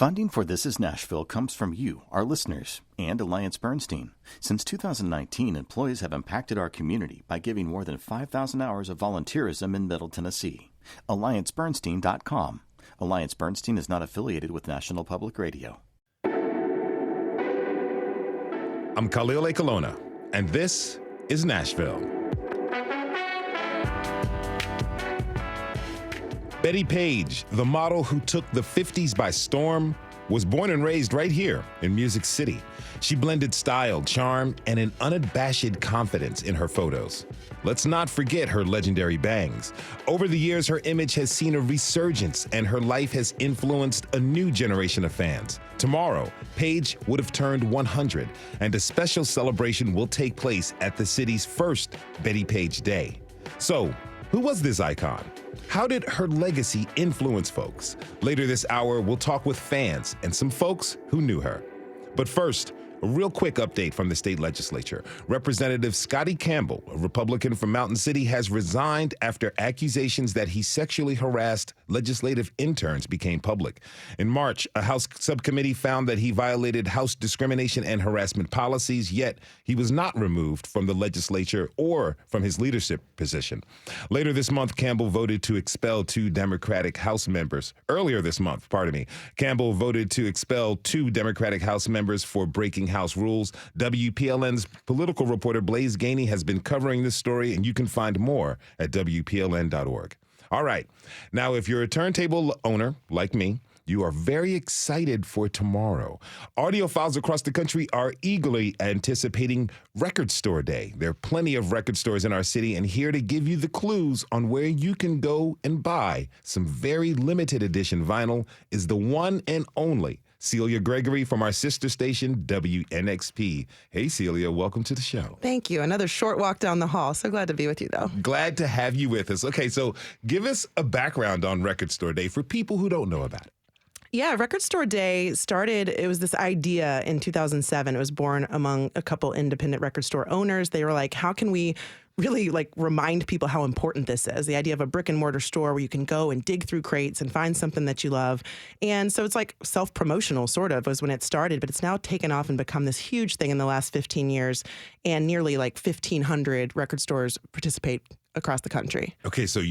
Funding for This Is Nashville comes from you, our listeners, and Alliance Bernstein. Since 2019, employees have impacted our community by giving more than 5,000 hours of volunteerism in Middle Tennessee. AllianceBernstein.com. Alliance Bernstein is not affiliated with National Public Radio. I'm Khalil A. Colonna, and this is Nashville. Bettie Page, the model who took the 50s by storm, was born and raised right here in Music City. She blended style, charm, and an unabashed confidence in her photos. Let's not forget her legendary bangs. Over the years, her image has seen a resurgence, and her life has influenced a new generation of fans. Tomorrow, Page would have turned 100, and a special celebration will take place at the city's first Bettie Page Day. So, who was this icon? How did her legacy influence folks? Later this hour, we'll talk with fans and some folks who knew her. But first, a real quick update from the state legislature. Representative Scotty Campbell, a Republican from Mountain City, has resigned after accusations that he sexually harassed legislative interns became public. In March, a House subcommittee found that he violated House discrimination and harassment policies, yet he was not removed from the legislature or from his leadership position. Later this month, Campbell voted to expel two Democratic House members. Earlier this month, Campbell voted to expel two Democratic House members for breaking House rules. WPLN's political reporter Blaze Gainey has been covering this story, and you can find more at WPLN.org. All right. Now, if you're a turntable owner like me, you are very excited for tomorrow. Audiophiles across the country are eagerly anticipating Record Store Day. There are plenty of record stores in our city, and here to give you the clues on where you can go and buy some very limited edition vinyl is the one and only Celia Gregory from our sister station, WNXP. Hey, Celia, welcome to the show. Thank you. Another short walk down the hall. So glad to be with you, though. Glad to have you with us. Okay, so give us a background on Record Store Day for people who don't know about it. Yeah, Record Store Day started, it was this idea in 2007. It was born among a couple independent record store owners. They were like, how can we really remind people how important this is? The idea of a brick and mortar store where you can go and dig through crates and find something that you love. And so it's like self-promotional sort of was when it started, but it's now taken off and become this huge thing in the last 15 years. And nearly 1,500 record stores participate across the country. Okay, so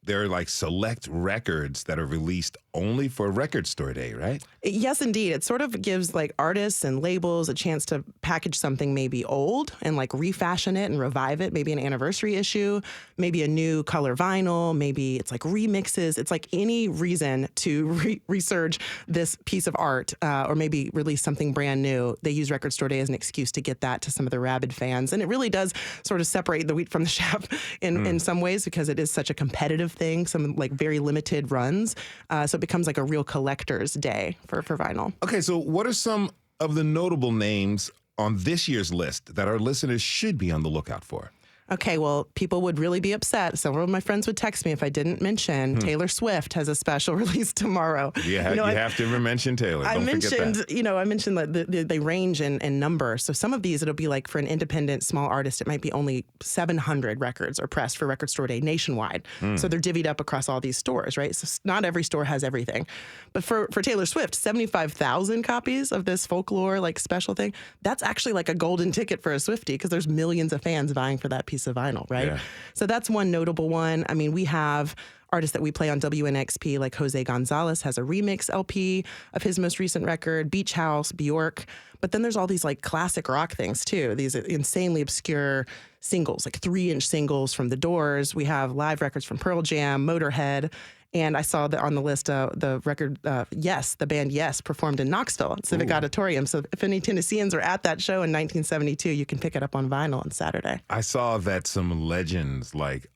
there are select records that are released only for Record Store Day, right? Yes, indeed. It sort of gives artists and labels a chance to package something maybe old and refashion it and revive it, maybe an anniversary issue, maybe a new color vinyl, maybe it's remixes. It's any reason to resurge this piece of art or maybe release something brand new. They use Record Store Day as an excuse to get that to some of the rabid fans. And it really does sort of separate the wheat from the chaff in some ways because it is such a competitive thing, some very limited runs. So it becomes a real collector's day for vinyl. Okay, so what are some of the notable names on this year's list that our listeners should be on the lookout for? Okay, well, people would really be upset. Several of my friends would text me if I didn't mention Taylor Swift has a special release tomorrow. Yeah, you have to mention Taylor. I mentioned that they range in number. So some of these, it'll be for an independent small artist, it might be only 700 records are pressed for Record Store Day nationwide. So they're divvied up across all these stores, right? So not every store has everything. But for Taylor Swift, 75,000 copies of this folklore special thing, that's actually a golden ticket for a Swiftie because there's millions of fans vying for that piece of vinyl, right? Yeah. So that's one notable one. I mean, we have artists that we play on WNXP, like Jose Gonzalez has a remix LP of his most recent record, Beach House, Bjork. But then there's all these classic rock things too, these insanely obscure singles, 3-inch singles from The Doors. We have live records from Pearl Jam, Motorhead. And I saw that on the list, the record, Yes, the band Yes, performed in Knoxville at Civic Auditorium. So if any Tennesseans are at that show in 1972, you can pick it up on vinyl on Saturday. I saw that some legends like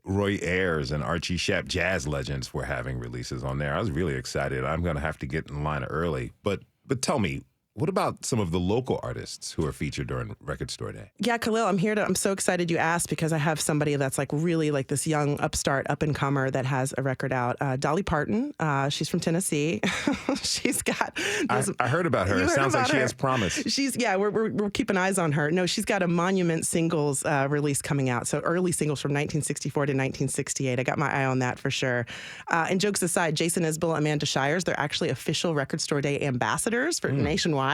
Roy Ayers and Archie Shepp, jazz legends, were having releases on there. I was really excited. I'm going to have to get in line early. But tell me, What about some of the local artists who are featured during Record Store Day? Yeah, Khalil, I'm so excited you asked because I have somebody that's like really like this young upstart up-and-comer that has a record out. Dolly Parton, she's from Tennessee. She's got this, I heard about her. It sounds like she has promise. We're keeping eyes on her. No, she's got a monument singles release coming out. So early singles from 1964 to 1968. I got my eye on that for sure. And jokes aside, Jason Isbell, Amanda Shires, they're actually official Record Store Day ambassadors for nationwide,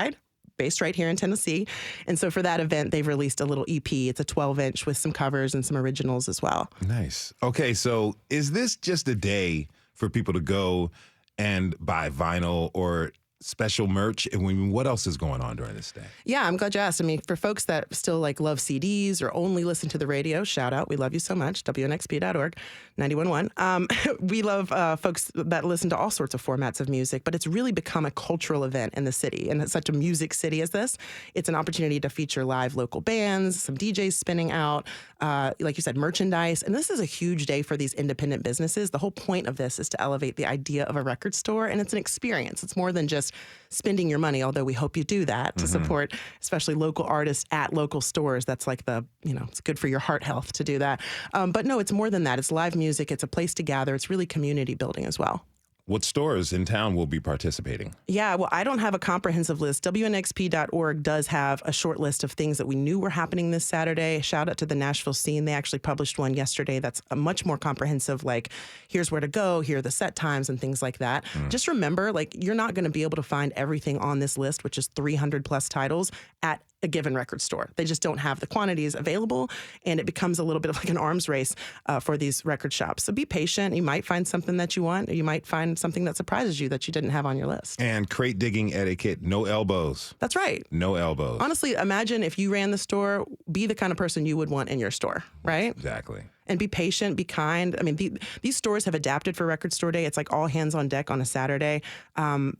based right here in Tennessee. And so for that event, they've released a little EP. It's a 12-inch with some covers and some originals as well. Nice. Okay, so is this just a day for people to go and buy vinyl or special merch? And what else is going on during this day? Yeah, I'm glad you asked. I mean, for folks that still like love CDs or only listen to the radio, shout out. We love you so much. WNXP.org, 91.1. We love folks that listen to all sorts of formats of music, but it's really become a cultural event in the city. And it's such a music city as this. It's an opportunity to feature live local bands, some DJs spinning out, like you said, merchandise. And this is a huge day for these independent businesses. The whole point of this is to elevate the idea of a record store, and it's an experience. It's more than just spending your money, although we hope you do that to support especially local artists at local stores. That's like it's good for your heart health to do that. But no, it's more than that. It's live music. It's a place to gather. It's really community building as well. What stores in town will be participating? Yeah, well, I don't have a comprehensive list. WNXP.org does have a short list of things that we knew were happening this Saturday. Shout out to the Nashville scene. They actually published one yesterday that's a much more comprehensive, like, here's where to go, here are the set times and things like that. Just remember, like, you're not going to be able to find everything on this list, which is 300 plus titles, at a given record store. They just don't have the quantities available, and it becomes a little bit of like an arms race for these record shops. So be patient. You might find something that you want, or you might find something that surprises you that you didn't have on your list. And crate digging etiquette, no elbows. That's right. No elbows. Honestly, imagine if you ran the store, be the kind of person you would want in your store, right? Exactly. And be patient, be kind. I mean, these stores have adapted for Record Store Day. It's like all hands on deck on a Saturday.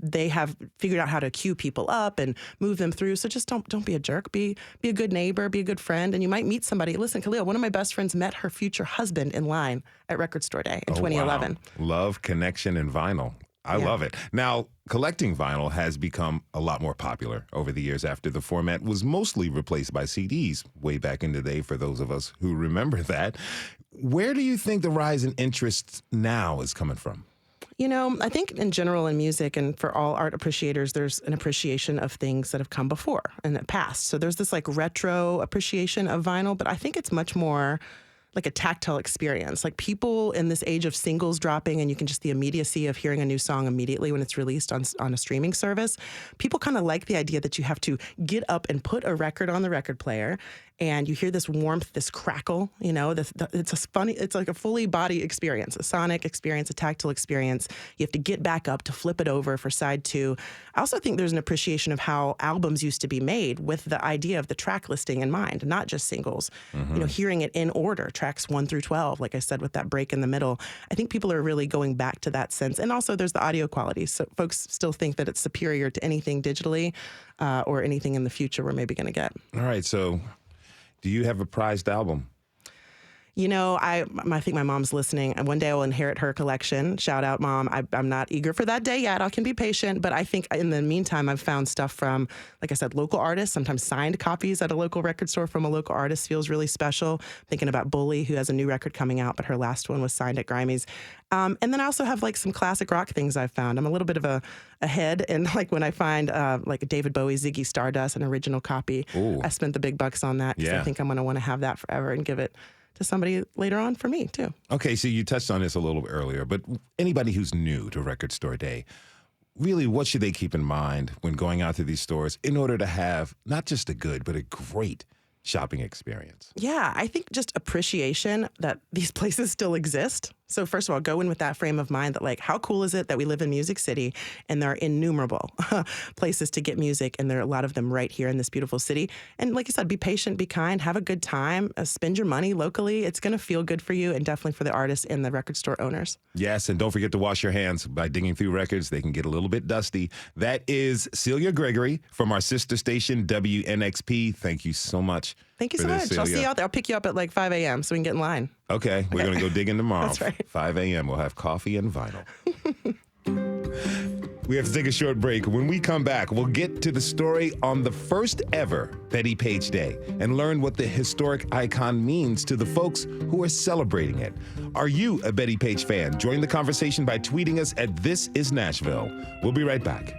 They have figured out how to queue people up and move them through. So just don't be a jerk. Be a good neighbor. Be a good friend. And you might meet somebody. Listen, Khalil, one of my best friends met her future husband in line at Record Store Day in 2011. Wow. Love, connection, and vinyl. I love it. Now, collecting vinyl has become a lot more popular over the years after the format was mostly replaced by CDs way back in the day, for those of us who remember that. Where do you think the rise in interest now is coming from? You know, I think in general in music and for all art appreciators, there's an appreciation of things that have come before and that passed. So there's this like retro appreciation of vinyl, but I think it's much more like a tactile experience. Like people in this age of singles dropping, and you can just the immediacy of hearing a new song immediately when it's released on a streaming service. People kind of like the idea that you have to get up and put a record on the record player, and you hear this warmth, this crackle, you know, it's like a fully body experience, a sonic experience, a tactile experience. You have to get back up to flip it over for side two. I also think there's an appreciation of how albums used to be made with the idea of the track listing in mind, not just singles. You know, hearing it in order, tracks 1 through 12, like I said, with that break in the middle. I think people are really going back to that sense. And also there's the audio quality. So folks still think that it's superior to anything digitally or anything in the future we're maybe going to get. All right. So do you have a prized album? You know, I think my mom's listening, and one day I will inherit her collection. Shout out, Mom. I'm not eager for that day yet. I can be patient, but I think in the meantime, I've found stuff from, like I said, local artists, sometimes signed copies at a local record store from a local artist feels really special. Thinking about Bully, who has a new record coming out, but her last one was signed at Grimey's. And then I also have like some classic rock things I've found. I'm a little bit of a head, and like when I find like a David Bowie Ziggy Stardust, an original copy, I spent the big bucks on that because I think I'm going to want to have that forever and give it to somebody later on for me, too. Okay, so you touched on this a little bit earlier, but anybody who's new to Record Store Day, really, what should they keep in mind when going out to these stores in order to have not just a good, but a great shopping experience? Yeah, I think just appreciation that these places still exist. So first of all, go in with that frame of mind that like, how cool is it that we live in Music City and there are innumerable places to get music, and there are a lot of them right here in this beautiful city. And like I said, be patient, be kind, have a good time, spend your money locally. It's going to feel good for you, and definitely for the artists and the record store owners. Yes, and don't forget to wash your hands by digging through records. They can get a little bit dusty. That is Celia Gregory from our sister station, WNXP. Thank you so much. Thank you so much. Celia. I'll see you out there. I'll pick you up at like 5 a.m. so we can get in line. Okay, we're going to go digging tomorrow. That's right. 5 a.m. We'll have coffee and vinyl. We have to take a short break. When we come back, we'll get to the story on the first ever Bettie Page Day and learn what the historic icon means to the folks who are celebrating it. Are you a Bettie Page fan? Join the conversation by tweeting us at This Is Nashville. We'll be right back.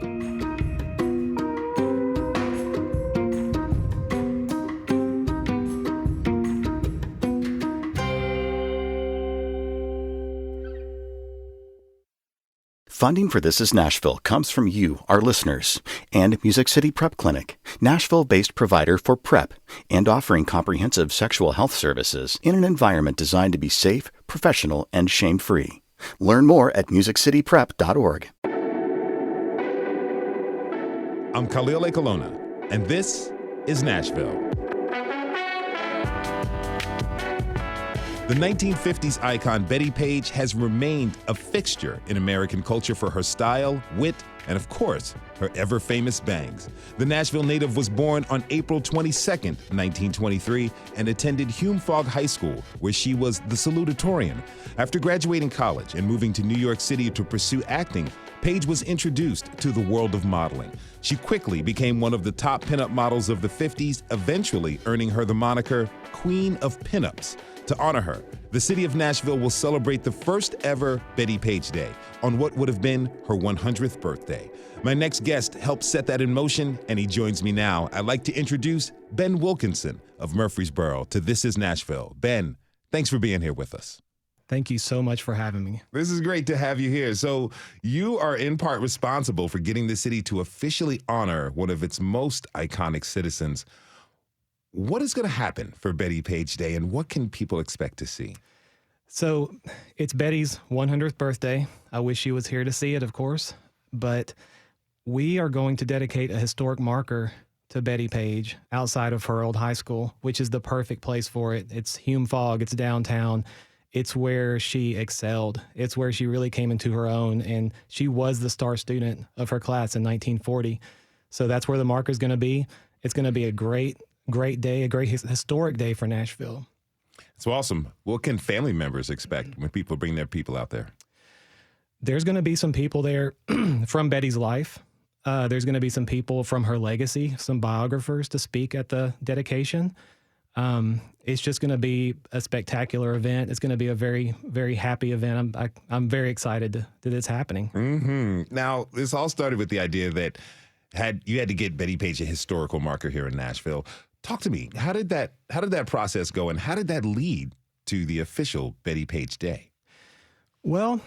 Funding for This Is Nashville comes from you, our listeners, and Music City Prep Clinic, Nashville-based provider for PrEP and offering comprehensive sexual health services in an environment designed to be safe, professional, and shame-free. Learn more at musiccityprep.org. I'm Khalil Ecolona, and this is Nashville. The 1950s icon Bettie Page has remained a fixture in American culture for her style, wit, and of course, her ever-famous bangs. The Nashville native was born on April 22nd, 1923, and attended Hume Fogg High School, where she was the salutatorian. After graduating college and moving to New York City to pursue acting, Page was introduced to the world of modeling. She quickly became one of the top pinup models of the 50s, eventually earning her the moniker Queen of Pinups. To honor her, the city of Nashville will celebrate the first ever Bettie Page Day on what would have been her 100th birthday. My next guest helped set that in motion, and he joins me now. I'd like to introduce Ben Wilkinson of Murfreesboro to This Is Nashville. Ben, thanks for being here with us. Thank you so much for having me. This is great to have you here. So you are in part responsible for getting the city to officially honor one of its most iconic citizens. What is going to happen for Bettie Page Day, and what can people expect to see? So it's Bettie's 100th birthday. I wish she was here to see it, of course, but we are going to dedicate a historic marker to Bettie Page outside of her old high school, which is the perfect place for it. It's Hume Fogg. It's downtown. It's where she excelled. It's where she really came into her own, and she was the star student of her class in 1940. So that's where the marker is going to be. It's going to be a great day, a great historic day for Nashville. It's awesome. What can family members expect when people bring their people out there? There's going to be some people there from Bettie's life. There's going to be some people from her legacy, some biographers to speak at the dedication. It's just going to be a spectacular event. It's going to be a very, very happy event. I'm very excited that it's happening. Mm-hmm. Now, this all started with the idea that you had to get Bettie Page a historical marker here in Nashville. Talk to me. How did that process go, and how did that lead to the official Bettie Page Day? Well,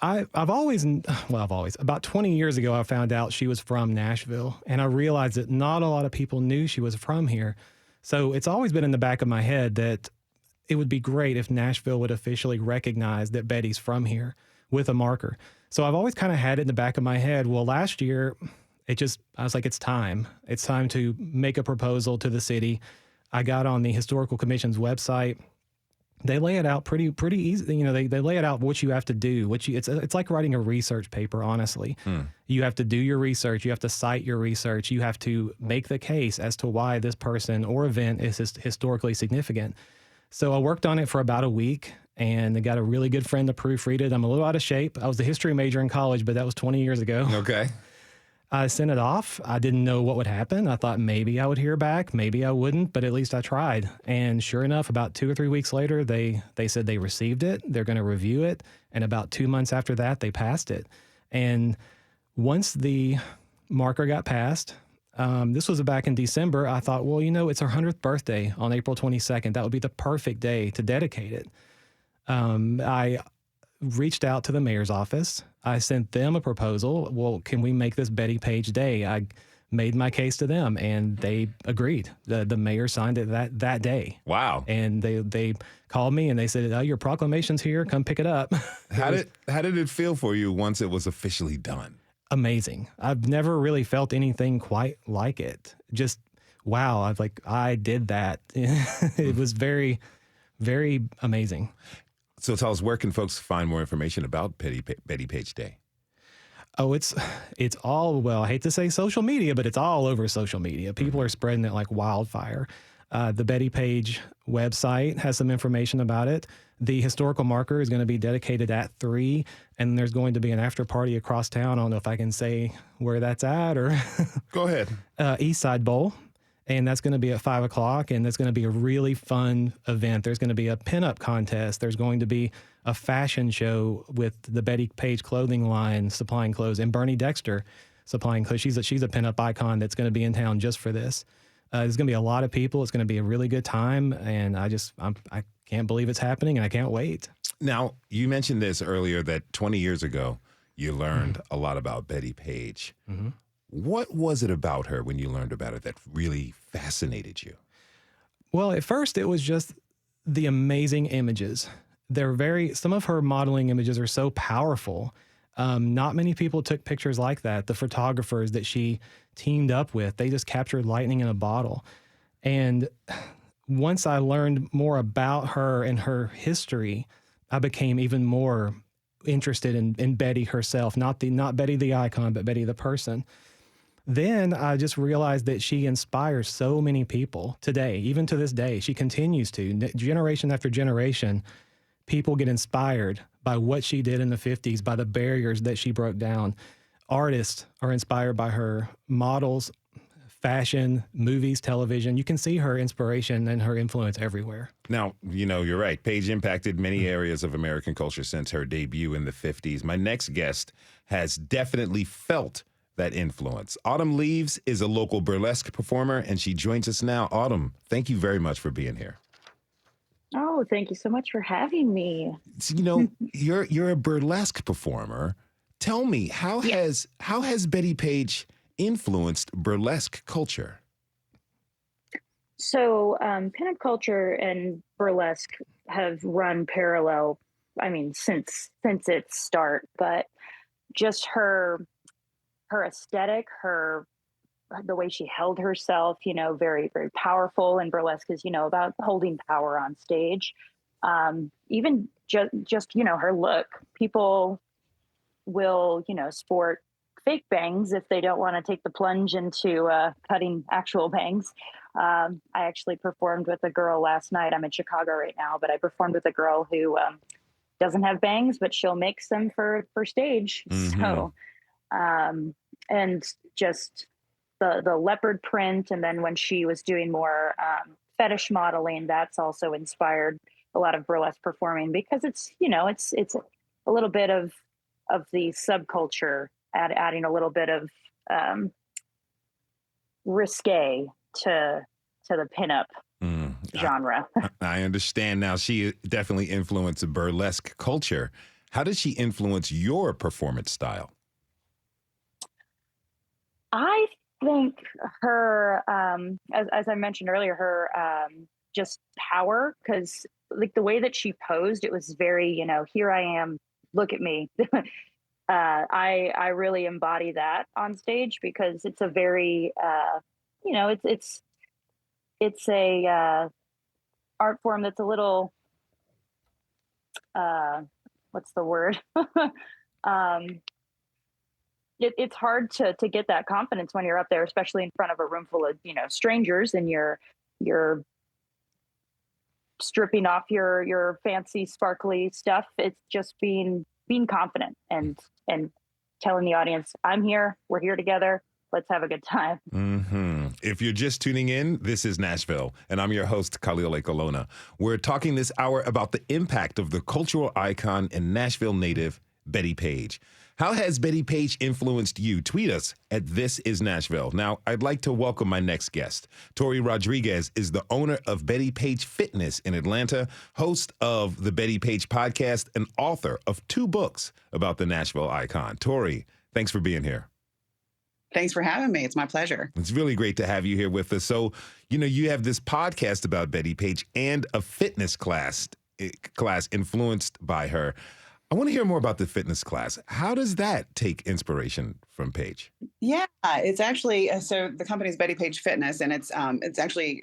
I've always, about 20 years ago, I found out she was from Nashville, and I realized that not a lot of people knew she was from here. So it's always been in the back of my head that it would be great if Nashville would officially recognize that Bettie's from here with a marker. So I've always kind of had it in the back of my head. Well, last year, I was like, it's time. It's time to make a proposal to the city. I got on the Historical Commission's website. They lay it out pretty easy. You know, they lay it out what you have to do. It's like writing a research paper, honestly. You have to do your research. You have to cite your research. You have to make the case as to why this person or event is historically significant. So I worked on it for about a week, and I got a really good friend to proofread it. I'm a little out of shape. I was a history major in college, but that was 20 years ago. Okay. I sent it off. I didn't know what would happen. I thought maybe I would hear back, maybe I wouldn't, but at least I tried. And sure enough, about 2 or 3 weeks later, they said they received it. They're going to review it. And about 2 months after that, they passed it. And once the marker got passed, this was back in December, I thought, well, it's her 100th birthday on April 22nd. That would be the perfect day to dedicate it. I reached out to the mayor's office. I sent them a proposal. Well, can we make this Bettie Page Day? I made my case to them, and they agreed. The mayor signed it that day. Wow! And they called me and they said, "Oh, your proclamation's here. Come pick it up." How did it feel for you once it was officially done? Amazing. I've never really felt anything quite like it. Just wow! I did that. It was very, very amazing. So tell us, where can folks find more information about Bettie Page Day? Oh, it's all, well, I hate to say social media, but it's all over social media. People are spreading it like wildfire. The Bettie Page website has some information about it. The historical marker is going to be dedicated at 3, and there's going to be an after party across town. I don't know if I can say where that's at or Go ahead. East Side Bowl. And that's going to be at 5 o'clock, and that's going to be a really fun event. There's going to be a pinup contest. There's going to be a fashion show with the Bettie Page clothing line supplying clothes, and Bernie Dexter supplying clothes. She's a pinup icon that's going to be in town just for this. There's going to be a lot of people. It's going to be a really good time, and I can't believe it's happening, and I can't wait. Now, you mentioned this earlier that 20 years ago, you learned a lot about Bettie Page. Mm-hmm. What was it about her when you learned about her that really fascinated you? Well, at first, it was just the amazing images. Some of her modeling images are so powerful. Not many people took pictures like that. The photographers that she teamed up with, they just captured lightning in a bottle. And once I learned more about her and her history, I became even more interested in Bettie herself, not Bettie the icon, but Bettie the person. Then I just realized that she inspires so many people today, even to this day. She continues to. Generation after generation, people get inspired by what she did in the 50s, by the barriers that she broke down. Artists are inspired by her, models, fashion, movies, television. You can see her inspiration and her influence everywhere. Now, you're right. Page impacted many areas of American culture since her debut in the 50s. My next guest has definitely felt that influence. Autumn Leaves is a local burlesque performer, and she joins us now. Autumn, thank you very much for being here. Oh, thank you so much for having me. So, you're a burlesque performer. Tell me, how has Bettie Page influenced burlesque culture? So, pinup culture and burlesque have run parallel, since its start, but just her aesthetic, the way she held herself, very, very powerful. And burlesque is, about holding power on stage. Even just, her look. People will, sport fake bangs if they don't want to take the plunge into cutting actual bangs. I actually performed with a girl last night. I'm in Chicago right now, but I performed with a girl who doesn't have bangs, but she'll make them for stage. Mm-hmm. So, and just the leopard print. And then when she was doing more fetish modeling, that's also inspired a lot of burlesque performing, because it's a little bit of the subculture, adding a little bit of risque to the pinup genre. I understand now. She definitely influenced burlesque culture. How did she influence your performance style? I think her, as I mentioned earlier, her just power, because like the way that she posed, it was very, here I am, look at me. I really embody that on stage, because it's a very, it's a art form that's a little, what's the word? It's hard to get that confidence when you're up there, especially in front of a room full of, strangers, and you're stripping off your fancy, sparkly stuff. It's just being confident and telling the audience, I'm here, we're here together. Let's have a good time. Mm-hmm. If you're just tuning in, this is Nashville, and I'm your host, Khalil Ekolona. We're talking this hour about the impact of the cultural icon and Nashville native, Bettie Page. How has Bettie Page influenced you? Tweet us at This Is Nashville. Now, I'd like to welcome my next guest. Tori Rodriguez is the owner of Bettie Page Fitness in Atlanta, host of the Bettie Page podcast, and author of 2 books about the Nashville icon. Tori, thanks for being here. Thanks for having me. It's my pleasure. It's really great to have you here with us. So, you have this podcast about Bettie Page and a fitness class influenced by her. I want to hear more about the fitness class. How does that take inspiration from Page? Yeah, it's actually, so the company's Bettie Page Fitness, and it's actually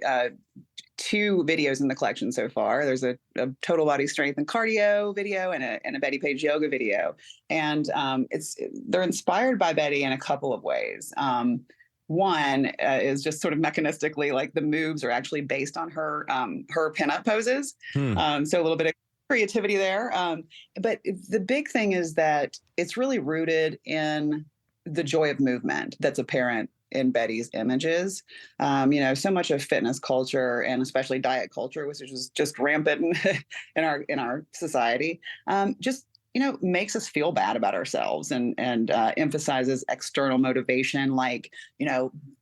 2 videos in the collection so far. There's a total body strength and cardio video and a Bettie Page yoga video. And they're inspired by Bettie in a couple of ways. One is just sort of mechanistically, like the moves are actually based on her pinup poses. So a little bit of creativity there. But the big thing is that it's really rooted in the joy of movement that's apparent in Betty's images. So much of fitness culture and especially diet culture, which is just rampant in our society, just makes us feel bad about ourselves and emphasizes external motivation, like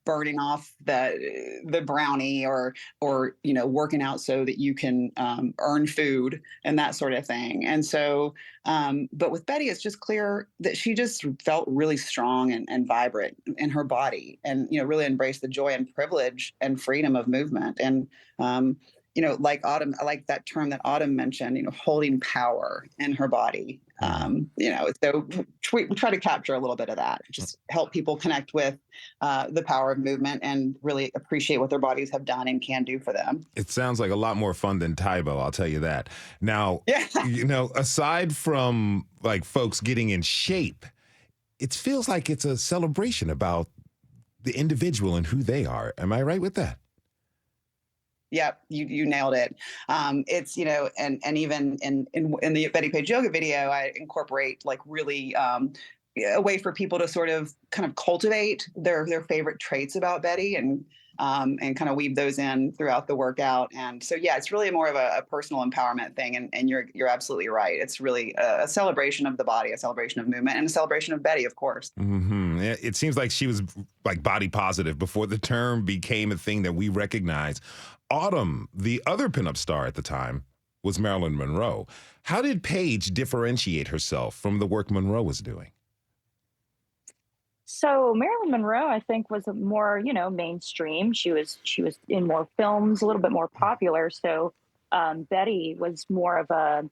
burning off the brownie or working out so that you can earn food and that sort of thing. And so, but with Betty, it's just clear that she just felt really strong and vibrant in her body, and really embraced the joy and privilege and freedom of movement. And like Autumn, I like that term that Autumn mentioned, holding power in her body. So we try to capture a little bit of that, just help people connect with the power of movement and really appreciate what their bodies have done and can do for them. It sounds like a lot more fun than Taibo, I'll tell you that. Now, aside from like folks getting in shape, it feels like it's a celebration about the individual and who they are. Am I right with that? Yep, you nailed it. It's and even in the Bettie Page yoga video, I incorporate like really a way for people to sort of kind of cultivate their favorite traits about Betty and kind of weave those in throughout the workout. And so it's really more of a personal empowerment thing. And you're absolutely right. It's really a celebration of the body, a celebration of movement, and a celebration of Betty, of course. Mm-hmm. It seems like she was like body positive before the term became a thing that we recognize. Autumn, the other pinup star at the time, was Marilyn Monroe. How did Page differentiate herself from the work Monroe was doing? So Marilyn Monroe, I think, was more, mainstream. She was in more films, a little bit more popular. So Betty was more of a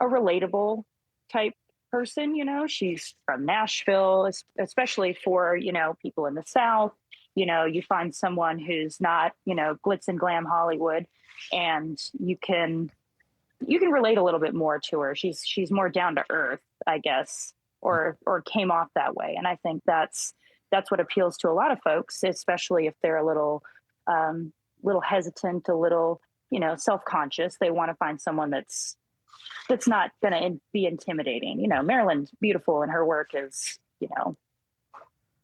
relatable type person. She's from Nashville, especially for people in the South. You find someone who's not, glitz and glam Hollywood, and you can relate a little bit more to her. She's more down to earth, I guess, or came off that way. And I think that's what appeals to a lot of folks, especially if they're a little hesitant, a little, self-conscious. They want to find someone that's not going to be intimidating. Marilyn's beautiful and her work is,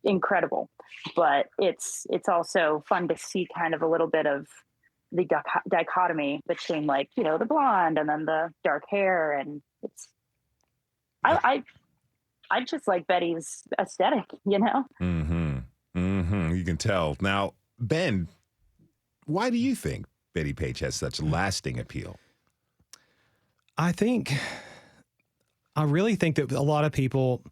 incredible, but it's also fun to see kind of a little bit of the dichotomy between like the blonde and then the dark hair, and it's I just like Betty's aesthetic. Mm-hmm. You can tell. Now, Ben, why do you think Bettie Page has such lasting appeal? I really think that a lot of people,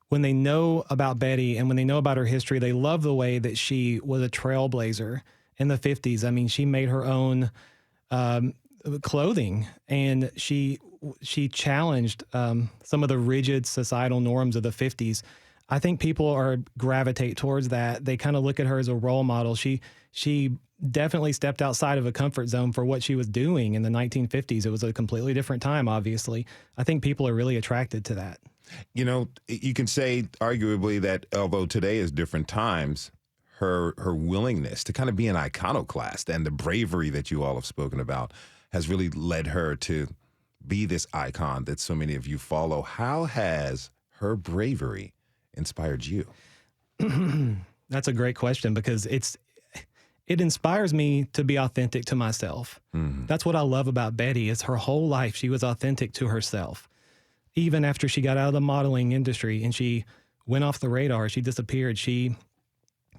when they know about Betty and when they know about her history, they love the way that she was a trailblazer in the 50s. I mean, she made her own clothing, and she challenged some of the rigid societal norms of the 50s. I think people gravitate towards that. They kind of look at her as a role model. She definitely stepped outside of a comfort zone for what she was doing in the 1950s. It was a completely different time, obviously. I think people are really attracted to that. You can say arguably that although today is different times, her willingness to kind of be an iconoclast and the bravery that you all have spoken about has really led her to be this icon that so many of you follow. How has her bravery inspired you? That's a great question, because it inspires me to be authentic to myself. Mm-hmm. That's what I love about Betty, is her whole life she was authentic to herself. Even after she got out of the modeling industry and she went off the radar, she disappeared, she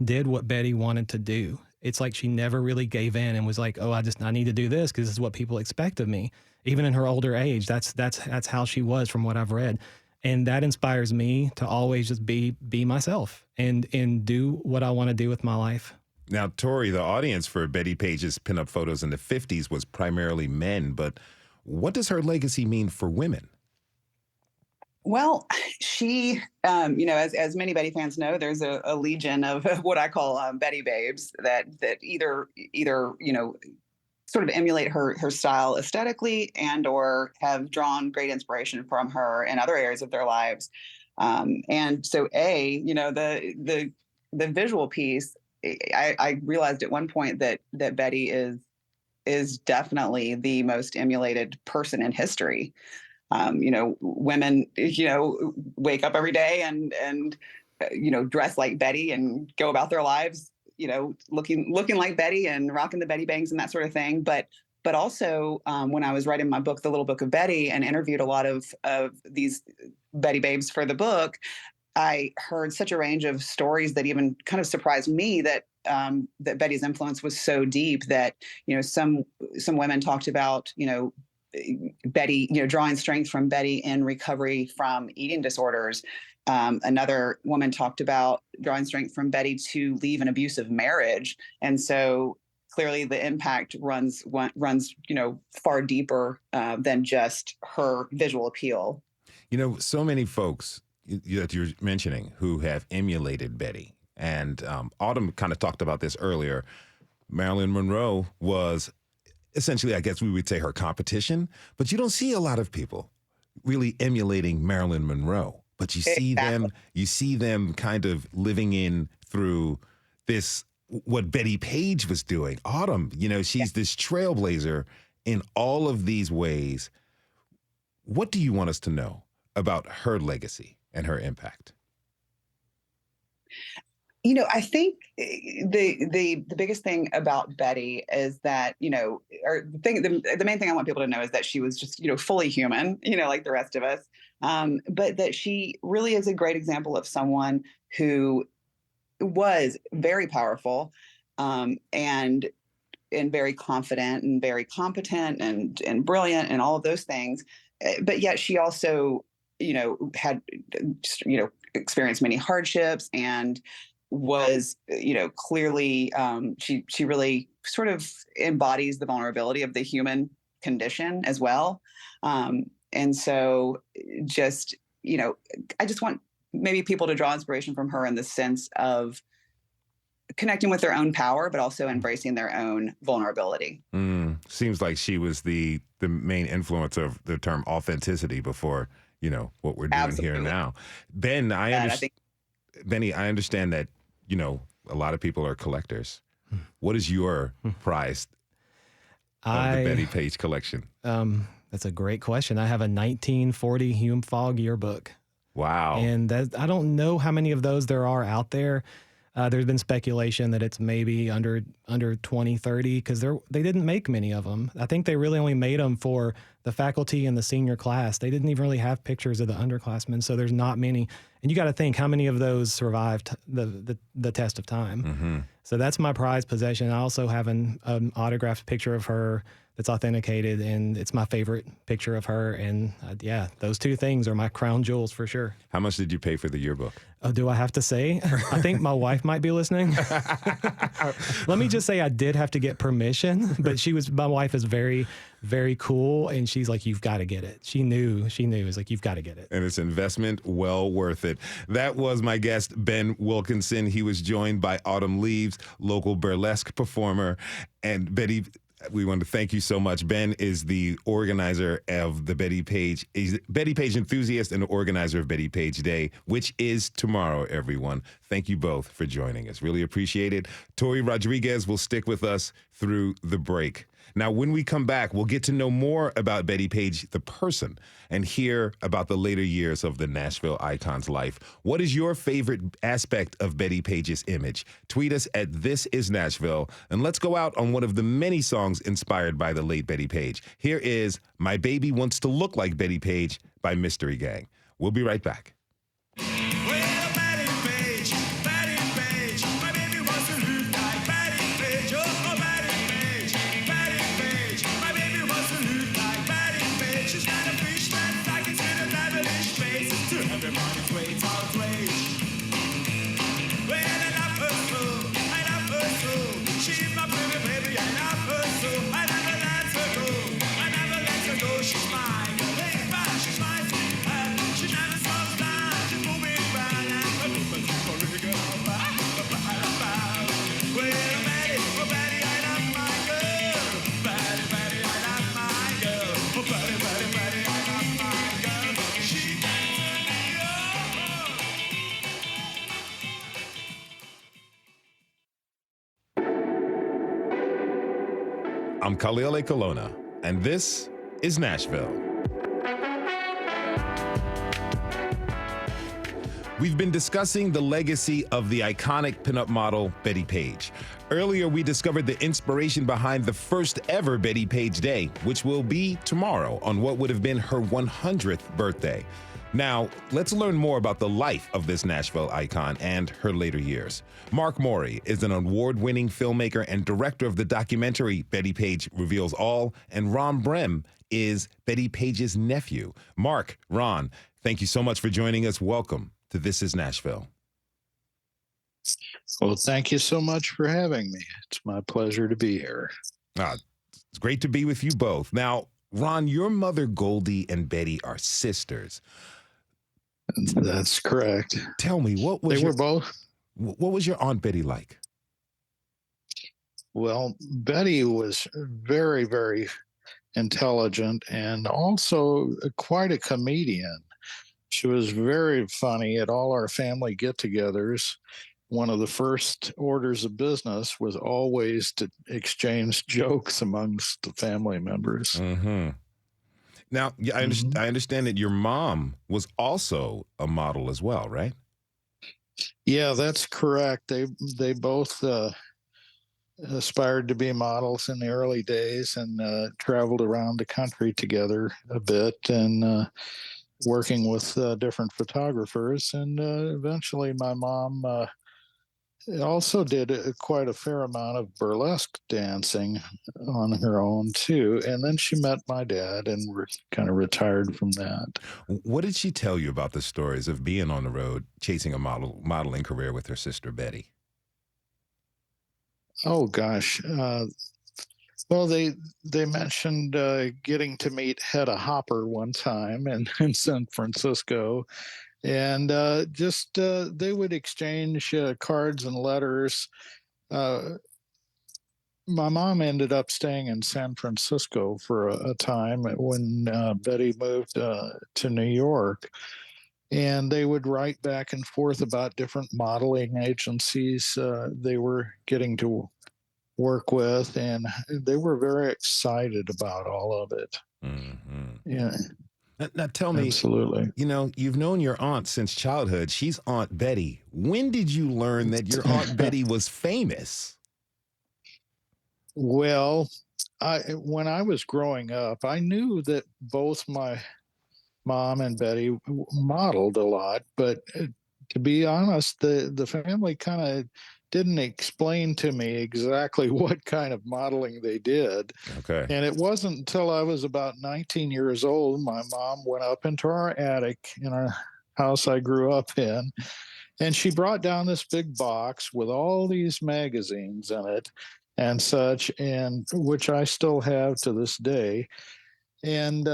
did what Betty wanted to do. It's like she never really gave in and was like, oh, I need to do this because this is what people expect of me. Even in her older age, that's how she was, from what I've read. And that inspires me to always just be myself and do what I want to do with my life. Now, Tori, the audience for Bettie Page's pinup photos in the 50s was primarily men, but what does her legacy mean for women? Well, she, as many Betty fans know, there's a legion of what I call Betty babes that either sort of emulate her style aesthetically and or have drawn great inspiration from her in other areas of their lives. And so, the visual piece, I realized at one point that Betty is is definitely the most emulated person in history. Women, wake up every day and dress like Betty and go about their lives, looking like Betty and rocking the Betty bangs and that sort of thing. But also, when I was writing my book, The Little Book of Betty, and interviewed a lot of these Betty babes for the book, I heard such a range of stories that even kind of surprised me that Betty's influence was so deep that, some women talked about, Betty, drawing strength from Betty in recovery from eating disorders. Another woman talked about drawing strength from Betty to leave an abusive marriage. And so clearly the impact runs, far deeper than just her visual appeal. So many folks that you're mentioning who have emulated Betty. And Autumn kind of talked about this earlier. Marilyn Monroe was essentially, I guess we would say, her competition, but you don't see a lot of people really emulating Marilyn Monroe. But you see them kind of living in through this, what Bettie Page was doing. Autumn, she's this trailblazer in all of these ways. What do you want us to know about her legacy and her impact? I think the biggest thing about Betty is that, the main thing I want people to know is that she was just, fully human, like the rest of us. But that she really is a great example of someone who was very powerful, and very confident and very competent and brilliant and all of those things. But yet she also, had, experienced many hardships and was, clearly, she really sort of embodies the vulnerability of the human condition as well. And so just, I just want maybe people to draw inspiration from her in the sense of connecting with their own power, but also embracing their own vulnerability. Seems like she was the main influence of the term authenticity before, what we're doing Absolutely. here now. Ben, Benny, I understand that, a lot of people are collectors. What is your prize of the Bettie Page collection? That's a great question. I have a 1940 Hume Fogg yearbook. Wow. And I don't know how many of those there are out there. There's been speculation that it's maybe under 20, 30, because they didn't make many of them. I think they really only made them for the faculty and the senior class. They didn't even really have pictures of the underclassmen, so there's not many. And you got to think how many of those survived the test of time. Mm-hmm. So that's my prized possession. I also have an autographed picture of her that's authenticated, and it's my favorite picture of her. And those two things are my crown jewels for sure. How much did you pay for the yearbook? Oh, do I have to say? I think my wife might be listening. Let me just say I did have to get permission, but my wife is very, very cool, and she's like, you've got to get it. She knew. It's like, you've got to get it. And it's investment well worth it. That was my guest, Ben Wilkinson. He was joined by Autumn Leaves, local burlesque performer, and Betty. We want to thank you so much. Ben is the organizer of the Bettie Page. He's a Bettie Page enthusiast and the organizer of Bettie Page Day, which is tomorrow, everyone. Thank you both for joining us. Really appreciate it. Tori Rodriguez will stick with us through the break. Now, when we come back, we'll get to know more about Bettie Page, the person, and hear about the later years of the Nashville icon's life. What is your favorite aspect of Bettie Page's image? Tweet us at This Is Nashville, and let's go out on one of the many songs inspired by the late Bettie Page. Here is My Baby Wants to Look Like Bettie Page by Mystery Gang. We'll be right back. I'm Khalil Colonna, and this is Nashville. We've been discussing the legacy of the iconic pinup model, Bettie Page. Earlier, we discovered the inspiration behind the first ever Bettie Page Day, which will be tomorrow on what would have been her 100th birthday. Now, let's learn more about the life of this Nashville icon and her later years. Mark Morey is an award-winning filmmaker and director of the documentary Bettie Page Reveals All, and Ron Brem is Bettie Page's nephew. Mark, Ron, thank you so much for joining us. Welcome to This is Nashville. Well, thank you so much for having me. It's my pleasure to be here. It's great to be with you both. Now, Ron, your mother Goldie and Bettie are sisters. That's correct. Tell me, what was your Aunt Bettie like? Well, Bettie was very, very intelligent and also quite a comedian. She was very funny at all our family get-togethers. One of the first orders of business was always to exchange jokes amongst the family members. Mm-hmm. Now, I understand that your mom was also a model as well, right? Yeah, that's correct. They both aspired to be models in the early days and traveled around the country together a bit and working with different photographers. And eventually my mom also did quite a fair amount of burlesque dancing on her own too. And then she met my dad and kind of retired from that. What did she tell you about the stories of being on the road, chasing a modeling career with her sister, Bettie? Oh, gosh. Well, they mentioned getting to meet Hedda Hopper one time in San Francisco. And they would exchange cards and letters. My mom ended up staying in San Francisco for a time when Bettie moved to New York. And they would write back and forth about different modeling agencies they were getting to work with. And they were very excited about all of it. Mm-hmm. Yeah. Now tell me, absolutely. You've known your aunt since childhood. She's Aunt Bettie. When did you learn that your Aunt Bettie was famous? Well, when I was growing up, I knew that both my mom and Bettie modeled a lot, but to be honest, the family kind of didn't explain to me exactly what kind of modeling they did. Okay. And it wasn't until I was about 19 years old, my mom went up into our attic in our house I grew up in, and she brought down this big box with all these magazines in it and such, and which I still have to this day. And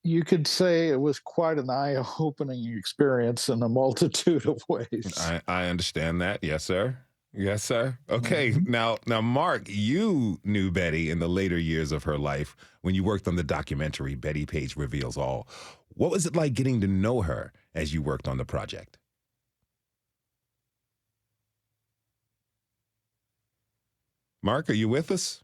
you could say it was quite an eye-opening experience in a multitude of ways. I understand that. Yes, sir. Yes, sir. Okay. Mm-hmm. Now, Mark, you knew Bettie in the later years of her life when you worked on the documentary Bettie Page Reveals All. What was it like getting to know her as you worked on the project? Mark, are you with us?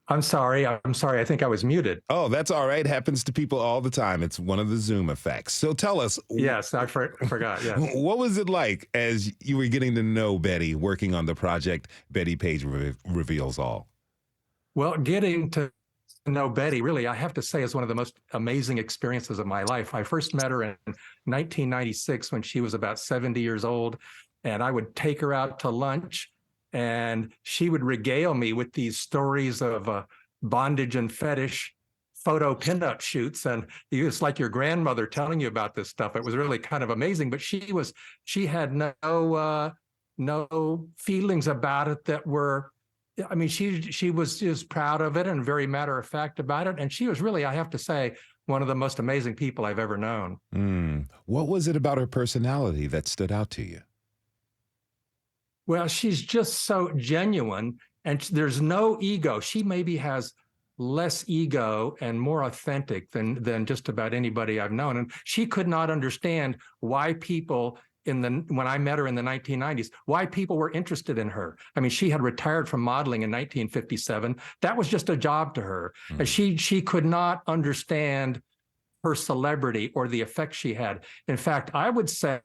I'm sorry. I think I was muted. Oh, that's all right. Happens to people all the time. It's one of the Zoom effects. So tell us. Yes, I forgot. Yes. What was it like as you were getting to know Bettie working on the project Bettie Page Reveals All? Well, getting to know Bettie, really, I have to say, is one of the most amazing experiences of my life. I first met her in 1996 when she was about 70 years old, and I would take her out to lunch. And she would regale me with these stories of bondage and fetish photo pinup shoots. And it's like your grandmother telling you about this stuff. It was really kind of amazing. But she had no feelings about it that were, I mean, she was just proud of it and very matter of fact about it. And she was really, I have to say, one of the most amazing people I've ever known. What was it about her personality that stood out to you? Well, she's just so genuine, and there's no ego. She maybe has less ego and more authentic than just about anybody I've known. And she could not understand why people when I met her in the 1990s, why people were interested in her. I mean, she had retired from modeling in 1957. That was just a job to her. And she could not understand her celebrity or the effect she had. In fact, I would say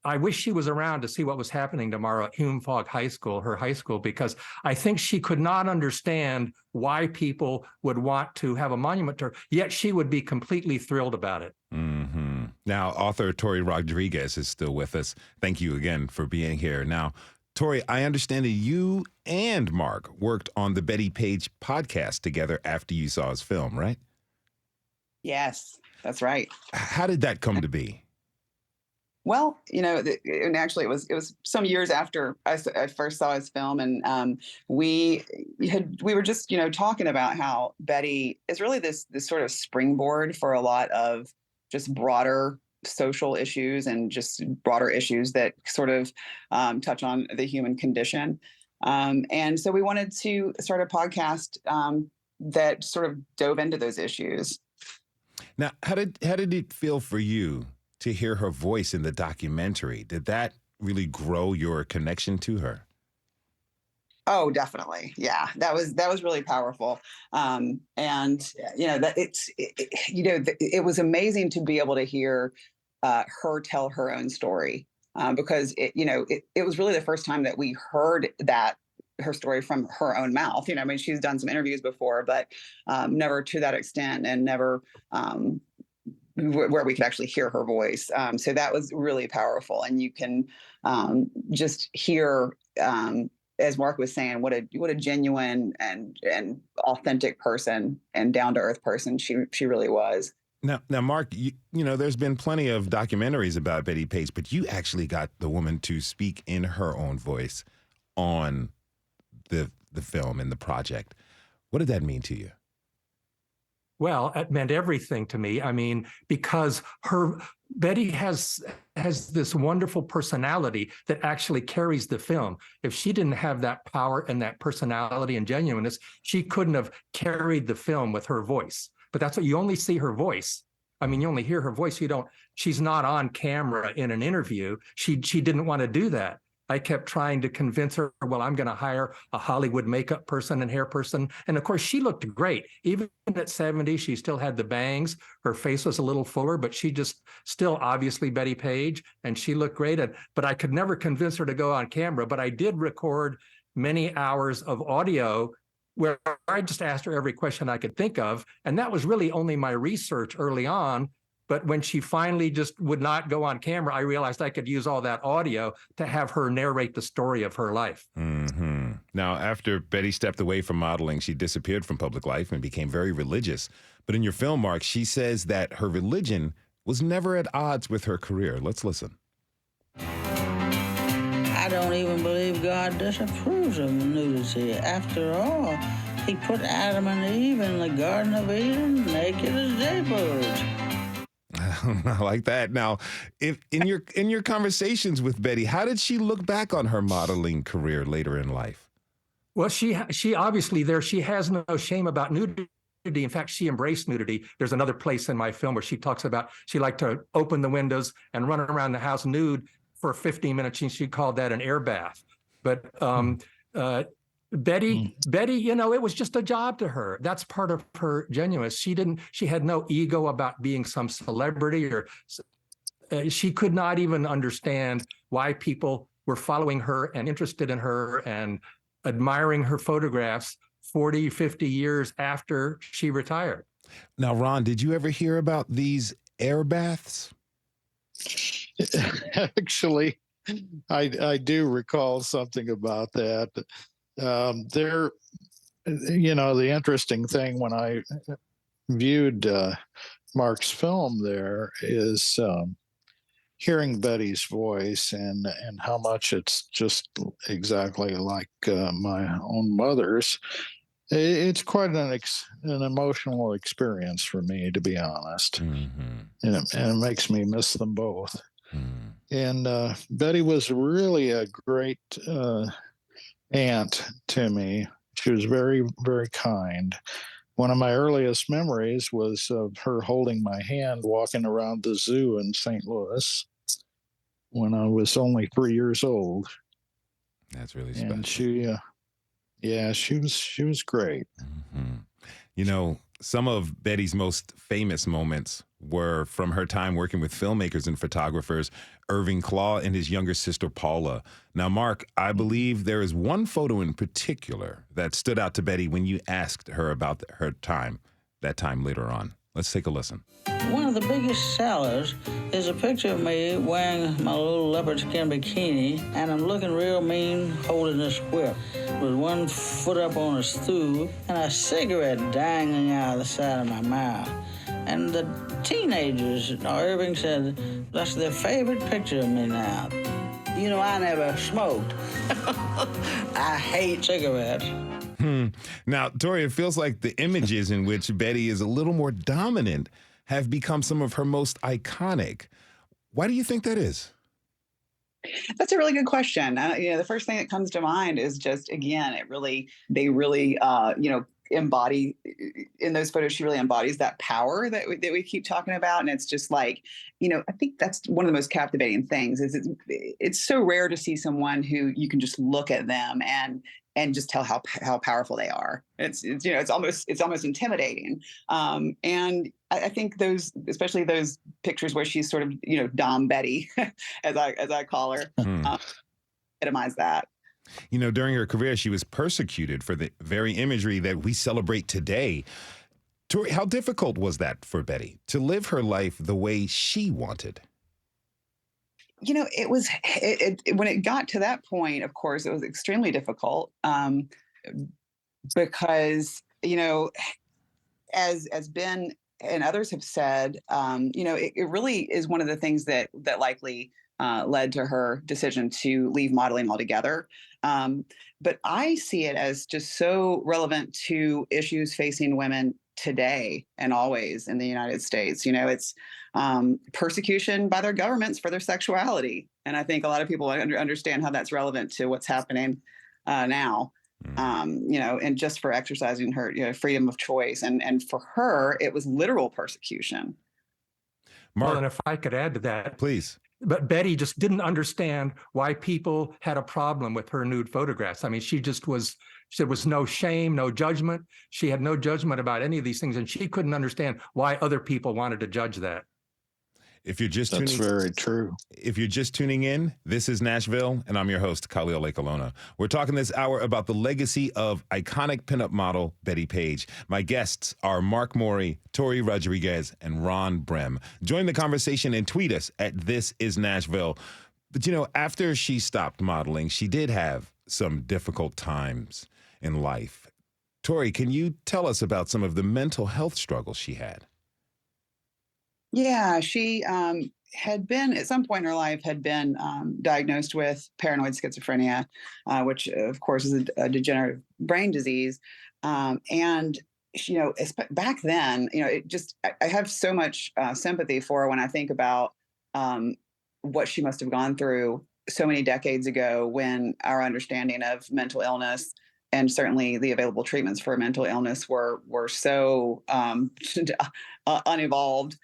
I wish she was around to see what was happening tomorrow at Hume Fogg High School, her high school, because I think she could not understand why people would want to have a monument to her, yet she would be completely thrilled about it. Mm-hmm. Now, author Tori Rodriguez is still with us. Thank you again for being here. Now, Tori, I understand that you and Mark worked on the Bettie Page podcast together after you saw his film, right? Yes, that's right. How did that come to be? Well, and actually it was some years after I first saw his film, and we were just talking about how Bettie is really this sort of springboard for a lot of just broader social issues and just broader issues that sort of touch on the human condition, and so we wanted to start a podcast that sort of dove into those issues. Now, how did it feel for you to hear her voice in the documentary? Did that really grow your connection to her? Oh, definitely. Yeah, that was really powerful. And that it was amazing to be able to hear her tell her own story, because it was really the first time that we heard her story from her own mouth. I mean, she's done some interviews before, but never to that extent, and never where we could actually hear her voice. So that was really powerful. And you can just hear, as Mark was saying, what a genuine and authentic person and down-to-earth person she really was. Now, Mark, you know, there's been plenty of documentaries about Bettie Page, but you actually got the woman to speak in her own voice on the film and the project. What did that mean to you? Well, it meant everything to me. I mean, because Bettie has this wonderful personality that actually carries the film. If she didn't have that power and that personality and genuineness, she couldn't have carried the film with her voice. But that's what you only see her voice. I mean, you only hear her voice. She's not on camera in an interview. She didn't want to do that. I kept trying to convince her, well, I'm going to hire a Hollywood makeup person and hair person. And of course, she looked great. Even at 70, she still had the bangs. Her face was a little fuller, but she just still obviously Bettie Page, and she looked great. But I could never convince her to go on camera. But I did record many hours of audio where I just asked her every question I could think of. And that was really only my research early on. But when she finally just would not go on camera, I realized I could use all that audio to have her narrate the story of her life. Mm-hmm. Now, after Bettie stepped away from modeling, she disappeared from public life and became very religious. But in your film, Mark, she says that her religion was never at odds with her career. Let's listen. I don't even believe God disapproves of nudity. After all, he put Adam and Eve in the Garden of Eden naked as jaybirds. I like that. Now, if in your conversations with Bettie, how did she look back on her modeling career later in life? Well, she obviously she has no shame about nudity. In fact, she embraced nudity. There's another place in my film where she talks about she liked to open the windows and run around the house nude for 15 minutes. She called that an air bath. But Bettie, it was just a job to her. That's part of her genuineness. She had no ego about being some celebrity, or she could not even understand why people were following her and interested in her and admiring her photographs 40, 50 years after she retired. Now, Ron, did you ever hear about these air baths? Actually, I do recall something about that. The interesting thing when I viewed Mark's film there is hearing Bettie's voice and how much it's just exactly like my own mother's. It's quite an emotional experience for me, to be honest. Mm-hmm. And it makes me miss them both. Mm. And Bettie was really a great aunt to me. She was very, very kind. one of my earliest memories was of her holding my hand walking around the zoo in St. Louis when I was only 3 years old. That's really special. And she was great. Mm-hmm. You know, some of Bettie's most famous moments were from her time working with filmmakers and photographers, Irving Klaw and his younger sister, Paula. Now, Mark, I believe there is one photo in particular that stood out to Bettie when you asked her about her time, that time later on. Let's take a listen. One of the biggest sellers is a picture of me wearing my little leopard skin bikini, and I'm looking real mean holding this whip with one foot up on a stool and a cigarette dangling out of the side of my mouth. And the teenagers, Irving said, that's their favorite picture of me now. You know, I never smoked. I hate cigarettes. Now, Tori, it feels like the images in which Bettie is a little more dominant have become some of her most iconic. Why do you think that is? That's a really good question. The first thing that comes to mind is just, again, they really embody in those photos. She really embodies that power that we keep talking about. And it's just like, I think that's one of the most captivating things is it's so rare to see someone who you can just look at them and just tell how powerful they are. It's almost intimidating. And I think especially those pictures where she's sort of, Dom Betty, as I call her, epitomize that. During her career, she was persecuted for the very imagery that we celebrate today. Tori, how difficult was that for Bettie to live her life the way she wanted? It was when it got to that point, of course, it was extremely difficult because, as Ben and others have said, it really is one of the things that likely led to her decision to leave modeling altogether. But I see it as just so relevant to issues facing women today and always in the United States. It's persecution by their governments for their sexuality. And I think a lot of people understand how that's relevant to what's happening now, and just for exercising her freedom of choice. And for her, it was literal persecution. Mark, well, and if I could add to that. Please. But Bettie just didn't understand why people had a problem with her nude photographs. I mean, she said was no shame, no judgment. She had no judgment about any of these things, and she couldn't understand why other people wanted to judge that. That's very true. If you're just tuning in, this is Nashville, and I'm your host, Khalil Lekalona. We're talking this hour about the legacy of iconic pinup model Bettie Page. My guests are Mark Morey, Tori Rodriguez, and Ron Brem. Join the conversation and tweet us at This Is Nashville. But, after she stopped modeling, she did have some difficult times in life. Tori, can you tell us about some of the mental health struggles she had? Yeah, she had been, at some point in her life, diagnosed with paranoid schizophrenia, which, of course, is a degenerative brain disease. And, back then, I have so much sympathy for her when I think about what she must have gone through so many decades ago when our understanding of mental illness and certainly the available treatments for mental illness were so unevolved.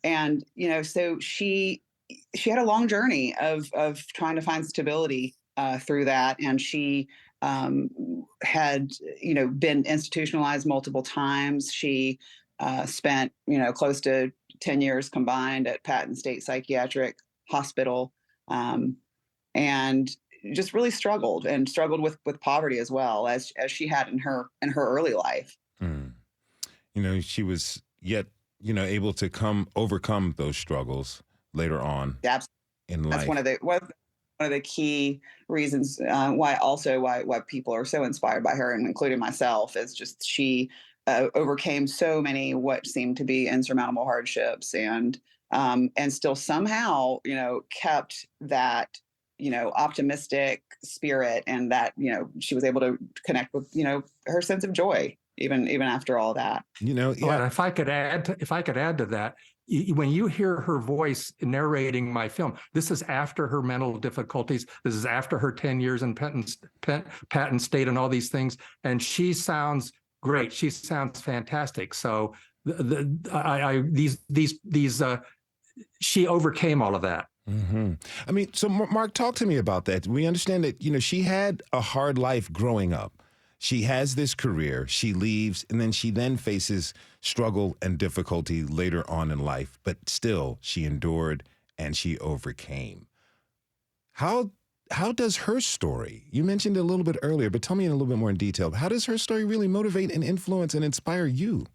And, so she had a long journey of trying to find stability through that. And she had, been institutionalized multiple times. She spent, close to 10 years combined at Patton State Psychiatric Hospital. And just really struggled with poverty as well as she had in her early life. She was yet, able to overcome those struggles later on in life. That's one of the key reasons why people are so inspired by her, and including myself, is just she overcame so many what seemed to be insurmountable hardships and still somehow, kept that optimistic spirit, and that, she was able to connect with, her sense of joy, even after all that. Well, and if I could add to that, when you hear her voice narrating my film, this is after her mental difficulties. This is after her 10 years in Patton State and all these things. And she sounds great. She sounds fantastic. So she overcame all of that. Mm-hmm. I mean, so Mark, talk to me about that. We understand that, she had a hard life growing up. She has this career, she leaves, and then she faces struggle and difficulty later on in life, but still she endured and she overcame. How does her story, you mentioned it a little bit earlier, but tell me in a little bit more in detail, how does her story really motivate and influence and inspire you?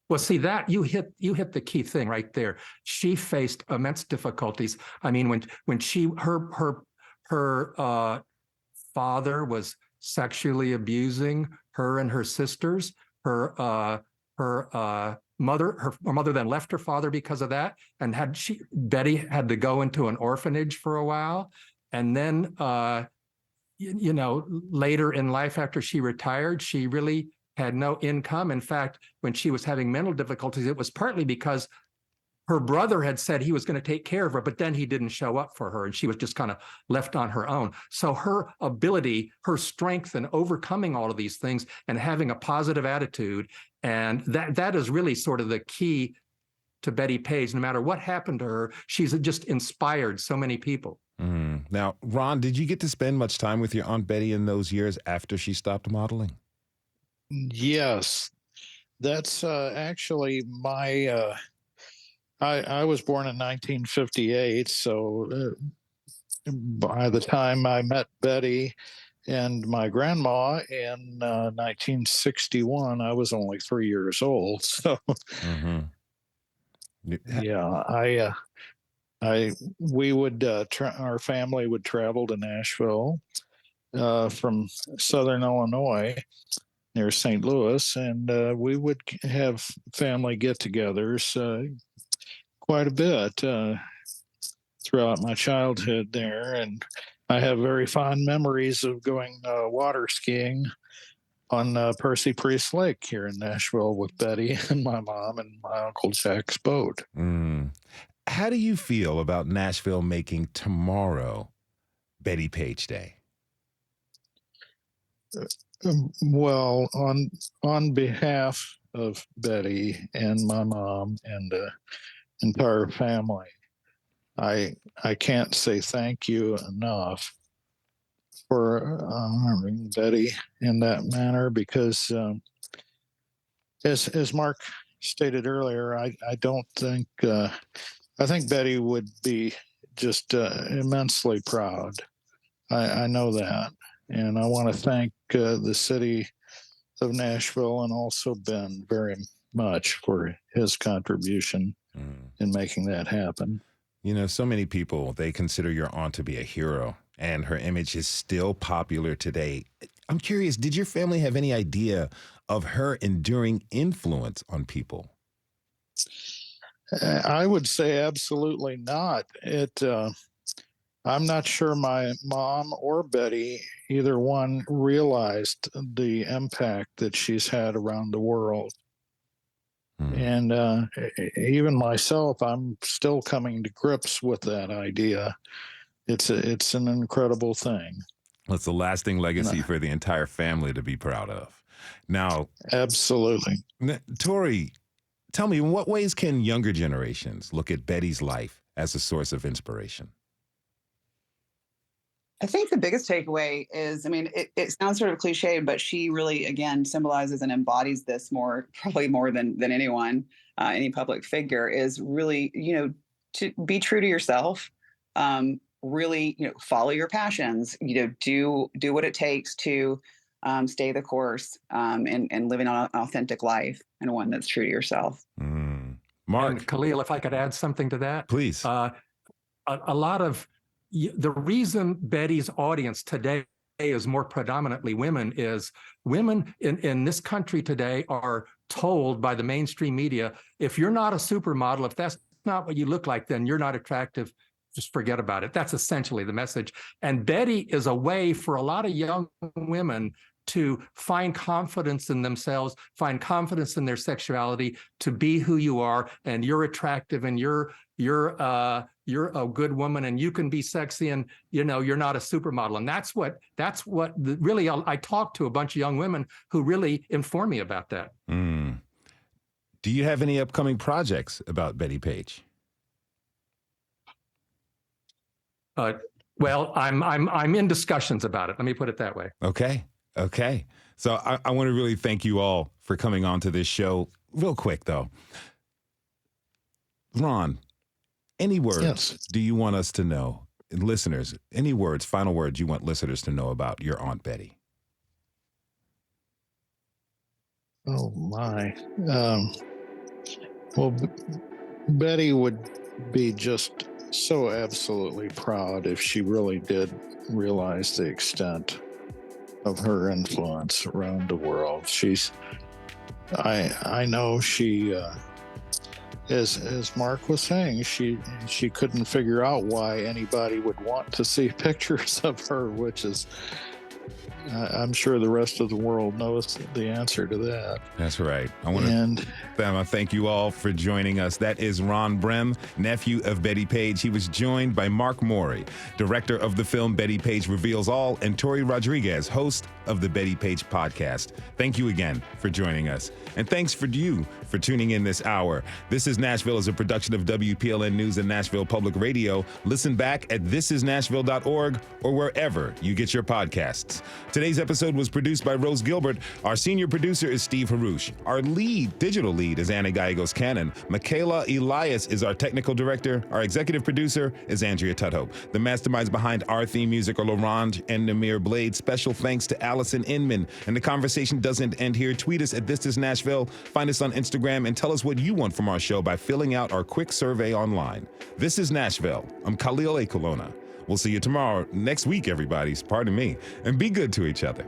Well, see that you hit the key thing right there. She faced immense difficulties. I mean, when her father was sexually abusing her and her sisters. Her mother then left her father because of that, and Betty had to go into an orphanage for a while, and then later in life after she retired, she really had no income. In fact, when she was having mental difficulties, it was partly because her brother had said he was going to take care of her, but then he didn't show up for her, and she was just kind of left on her own. So her ability, her strength in overcoming all of these things and having a positive attitude, and that is really sort of the key to Bettie Page. No matter what happened to her, she's just inspired so many people. Now, Ron, did you get to spend much time with your Aunt Betty in those years after she stopped modeling? Yes, that's actually my. I was born in 1958, so by the time I met Betty and my grandma in 1961, I was only 3 years old. So, yeah, we would our family would travel to Nashville from Southern Illinois, near St. Louis, and we would have family get-togethers quite a bit throughout my childhood there. And I have very fond memories of going water skiing on Percy Priest Lake here in Nashville with Betty and my mom and my Uncle Jack's boat. How do you feel about Nashville making tomorrow Bettie Page Day? Well, on behalf of Betty and my mom and the entire family, I can't say thank you enough for honoring Betty in that manner, because as Mark stated earlier, I don't think I think Betty would be just immensely proud. I know that. And I want to thank the city of Nashville and also Ben very much for his contribution in making that happen. So many people, they consider your aunt to be a hero, and her image is still popular today. I'm curious, did your family have any idea of her enduring influence on people? I would say absolutely not. I'm not sure my mom or Betty, either one, realized the impact that she's had around the world. And even myself, I'm still coming to grips with that idea. It's an incredible thing. It's a lasting legacy for the entire family to be proud of. Now, absolutely. Tori, tell me, in what ways can younger generations look at Betty's life as a source of inspiration? I think the biggest takeaway is, it sounds sort of cliche, but she really, again, symbolizes and embodies this probably more than anyone, any public figure, is really, to be true to yourself, really, follow your passions, do what it takes to stay the course, and living an authentic life and one that's true to yourself. Mark. And Khalil, if I could add something to that. Please. A lot of the reason Betty's audience today is more predominantly women is women in this country today are told by the mainstream media, if you're not a supermodel, if that's not what you look like, then you're not attractive. Just forget about it. That's essentially the message. And Betty is a way for a lot of young women to find confidence in themselves, find confidence in their sexuality, to be who you are, and you're attractive, and you're a good woman, and you can be sexy, and you're not a supermodel. And that's what really I talked to a bunch of young women who really informed me about that. Do you have any upcoming projects about Bettie Page? Well, I'm in discussions about it. Let me put it that way. Okay. So I want to really thank you all for coming on to this show. Real quick, though. Ron, any words do you want us to know, listeners, any words, final words you want listeners to know about your Aunt Bettie? Oh, my. Well, Betty would be just so absolutely proud if she really did realize the extent of her influence around the world. I know she, as Mark was saying, she couldn't figure out why anybody would want to see pictures of her, which is, I'm sure the rest of the world knows the answer to that. That's right. I want to thank you all for joining us. That is Ron Brem, nephew of Bettie Page. He was joined by Mark Morey, director of the film Bettie Page Reveals All, and Tori Rodriguez, host of the Bettie Page podcast. Thank you again for joining us. And thanks for you for tuning in this hour. This is Nashville is a production of WPLN News and Nashville Public Radio. Listen back at thisisnashville.org or wherever you get your podcasts. Today's episode was produced by Rose Gilbert. Our senior producer is Steve Harouche. Our digital lead is Anna Gallegos Cannon. Michaela Elias is our technical director. Our executive producer is Andrea Tudhope. The masterminds behind our theme music are Laurent and Namir Blade. Special thanks to Allison Inman. And the conversation doesn't end here. Tweet us at This Is Nashville. Find us on Instagram and tell us what you want from our show by filling out our quick survey online. This is Nashville. I'm Khalil A. Colonna. We'll see you tomorrow, next week, everybody. Pardon me. And be good to each other.